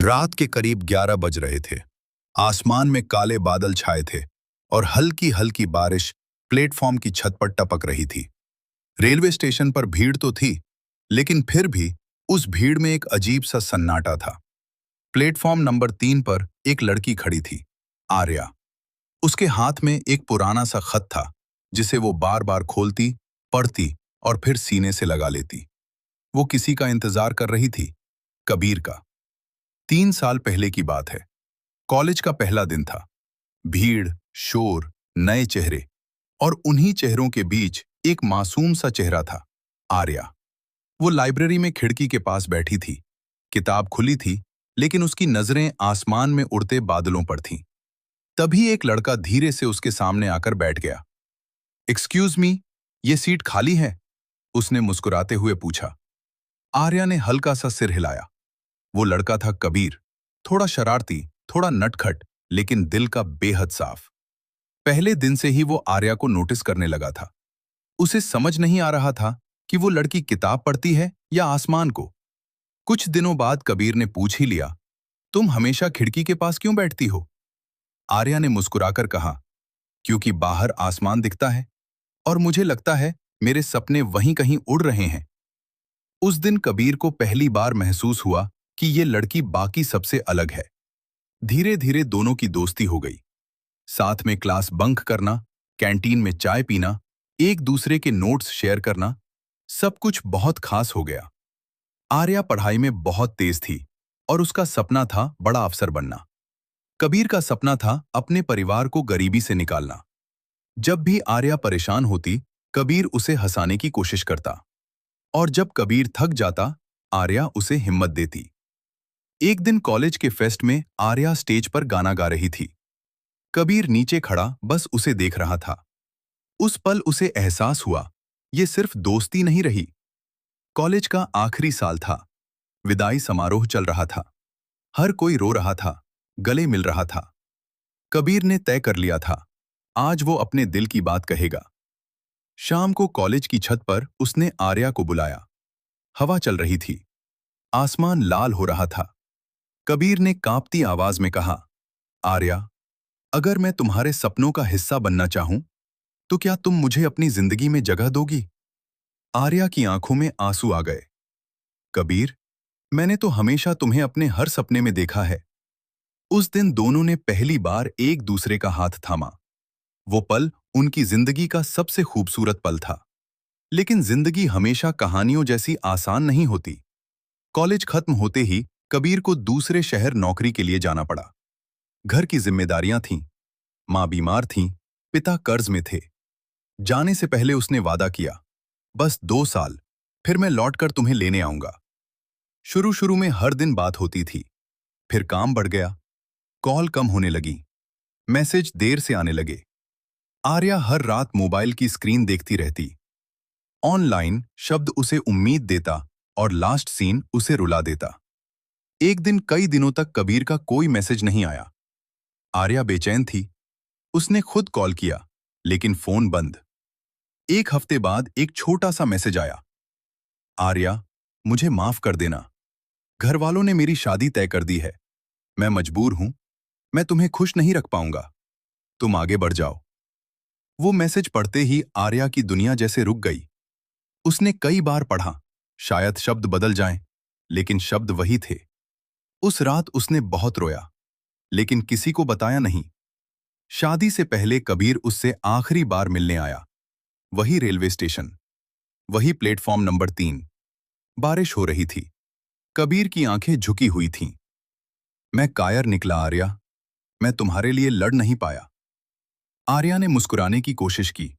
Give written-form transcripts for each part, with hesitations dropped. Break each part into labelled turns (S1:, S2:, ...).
S1: रात के करीब 11 बज रहे थे। आसमान में काले बादल छाए थे और हल्की हल्की बारिश प्लेटफॉर्म की छत पर टपक रही थी। रेलवे स्टेशन पर भीड़ तो थी, लेकिन फिर भी उस भीड़ में एक अजीब सा सन्नाटा था। प्लेटफॉर्म नंबर 3 पर एक लड़की खड़ी थी, आर्या। उसके हाथ में एक पुराना सा खत था, जिसे वो बार बार खोलती, पढ़ती और फिर सीने से लगा लेती। वो किसी का इंतजार कर रही थी, कबीर का। 3 साल पहले की बात है। कॉलेज का पहला दिन था। भीड़, शोर, नए चेहरे और उन्हीं चेहरों के बीच एक मासूम सा चेहरा था, आर्या। वो लाइब्रेरी में खिड़की के पास बैठी थी। किताब खुली थी, लेकिन उसकी नजरें आसमान में उड़ते बादलों पर थीं। तभी एक लड़का धीरे से उसके सामने आकर बैठ गया। एक्सक्यूज मी, ये सीट खाली है? उसने मुस्कुराते हुए पूछा। आर्या ने हल्का सा सिर हिलाया। वो लड़का था कबीर, थोड़ा शरारती, थोड़ा नटखट, लेकिन दिल का बेहद साफ। पहले दिन से ही वो आर्या को नोटिस करने लगा था। उसे समझ नहीं आ रहा था कि वो लड़की किताब पढ़ती है या आसमान को। कुछ दिनों बाद कबीर ने पूछ ही लिया, तुम हमेशा खिड़की के पास क्यों बैठती हो? आर्या ने मुस्कुराकर कहा, क्योंकि बाहर आसमान दिखता है और मुझे लगता है मेरे सपने वहीं कहीं उड़ रहे हैं। उस दिन कबीर को पहली बार महसूस हुआ कि ये लड़की बाकी सबसे अलग है। धीरे धीरे दोनों की दोस्ती हो गई। साथ में क्लास बंक करना, कैंटीन में चाय पीना, एक दूसरे के नोट्स शेयर करना, सब कुछ बहुत खास हो गया। आर्या पढ़ाई में बहुत तेज थी और उसका सपना था बड़ा अफसर बनना। कबीर का सपना था अपने परिवार को गरीबी से निकालना। जब भी आर्या परेशान होती, कबीर उसे हंसाने की कोशिश करता, और जब कबीर थक जाता, आर्या उसे हिम्मत देती। एक दिन कॉलेज के फेस्ट में आर्या स्टेज पर गाना गा रही थी। कबीर नीचे खड़ा बस उसे देख रहा था। उस पल उसे एहसास हुआ, ये सिर्फ दोस्ती नहीं रही। कॉलेज का आखिरी साल था। विदाई समारोह चल रहा था। हर कोई रो रहा था, गले मिल रहा था। कबीर ने तय कर लिया था, आज वो अपने दिल की बात कहेगा। शाम को कॉलेज की छत पर उसने आर्या को बुलाया। हवा चल रही थी, आसमान लाल हो रहा था। कबीर ने कांपती आवाज में कहा, आर्या, अगर मैं तुम्हारे सपनों का हिस्सा बनना चाहूं, तो क्या तुम मुझे अपनी जिंदगी में जगह दोगी? आर्या की आंखों में आंसू आ गए। कबीर, मैंने तो हमेशा तुम्हें अपने हर सपने में देखा है। उस दिन दोनों ने पहली बार एक दूसरे का हाथ थामा। वो पल उनकी जिंदगी का सबसे खूबसूरत पल था। लेकिन जिंदगी हमेशा कहानियों जैसी आसान नहीं होती। कॉलेज खत्म होते ही कबीर को दूसरे शहर नौकरी के लिए जाना पड़ा। घर की जिम्मेदारियां थीं, मां बीमार थीं, पिता कर्ज में थे। जाने से पहले उसने वादा किया, बस 2 साल, फिर मैं लौटकर तुम्हें लेने आऊंगा। शुरू शुरू में हर दिन बात होती थी, फिर काम बढ़ गया, कॉल कम होने लगी, मैसेज देर से आने लगे। आर्या हर रात मोबाइल की स्क्रीन देखती रहती। ऑनलाइन शब्द उसे उम्मीद देता और लास्ट सीन उसे रुला देता। एक दिन कई दिनों तक कबीर का कोई मैसेज नहीं आया। आर्या बेचैन थी। उसने खुद कॉल किया, लेकिन फोन बंद। एक हफ्ते बाद एक छोटा सा मैसेज आया, आर्या, मुझे माफ कर देना। घर वालों ने मेरी शादी तय कर दी है। मैं मजबूर हूं। मैं तुम्हें खुश नहीं रख पाऊंगा। तुम आगे बढ़ जाओ। वो मैसेज पढ़ते ही आर्या की दुनिया जैसे रुक गई। उसने कई बार पढ़ा, शायद शब्द बदल जाएं, लेकिन शब्द वही थे। उस रात उसने बहुत रोया, लेकिन किसी को बताया नहीं। शादी से पहले कबीर उससे आखिरी बार मिलने आया। वही रेलवे स्टेशन, वही प्लेटफॉर्म नंबर 3। बारिश हो रही थी। कबीर की आंखें झुकी हुई थीं। मैं कायर निकला आर्या, मैं तुम्हारे लिए लड़ नहीं पाया। आर्या ने मुस्कुराने की कोशिश की।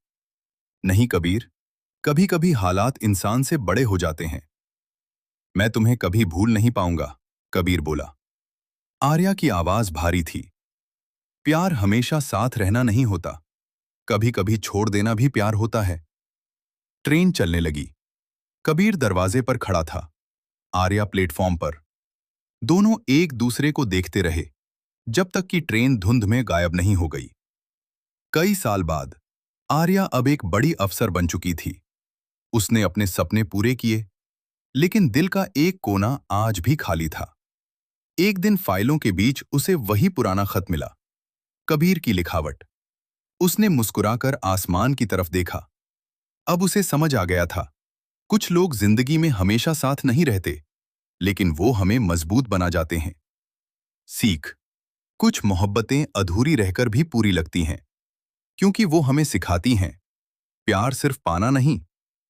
S1: नहीं कबीर, कभी कभी हालात इंसान से बड़े हो जाते हैं। मैं तुम्हें कभी भूल नहीं पाऊंगा, कबीर बोला। आर्या की आवाज भारी थी। प्यार हमेशा साथ रहना नहीं होता, कभी कभी छोड़ देना भी प्यार होता है। ट्रेन चलने लगी। कबीर दरवाजे पर खड़ा था, आर्या प्लेटफॉर्म पर। दोनों एक दूसरे को देखते रहे, जब तक कि ट्रेन धुंध में गायब नहीं हो गई। कई साल बाद आर्या अब एक बड़ी अफसर बन चुकी थी। उसने अपने सपने पूरे किए, लेकिन दिल का एक कोना आज भी खाली था। एक दिन फाइलों के बीच उसे वही पुराना खत मिला, कबीर की लिखावट। उसने मुस्कुराकर आसमान की तरफ देखा। अब उसे समझ आ गया था, कुछ लोग जिंदगी में हमेशा साथ नहीं रहते, लेकिन वो हमें मजबूत बना जाते हैं। सीख: कुछ मोहब्बतें अधूरी रहकर भी पूरी लगती हैं, क्योंकि वो हमें सिखाती हैं, प्यार सिर्फ पाना नहीं,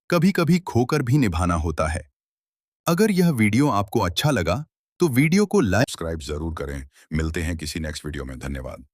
S1: कभी-कभी खोकर भी निभाना होता है। अगर यह वीडियो आपको अच्छा लगा, तो वीडियो को लाइक, सब्सक्राइब जरूर करें। मिलते हैं किसी नेक्स्ट वीडियो में। धन्यवाद।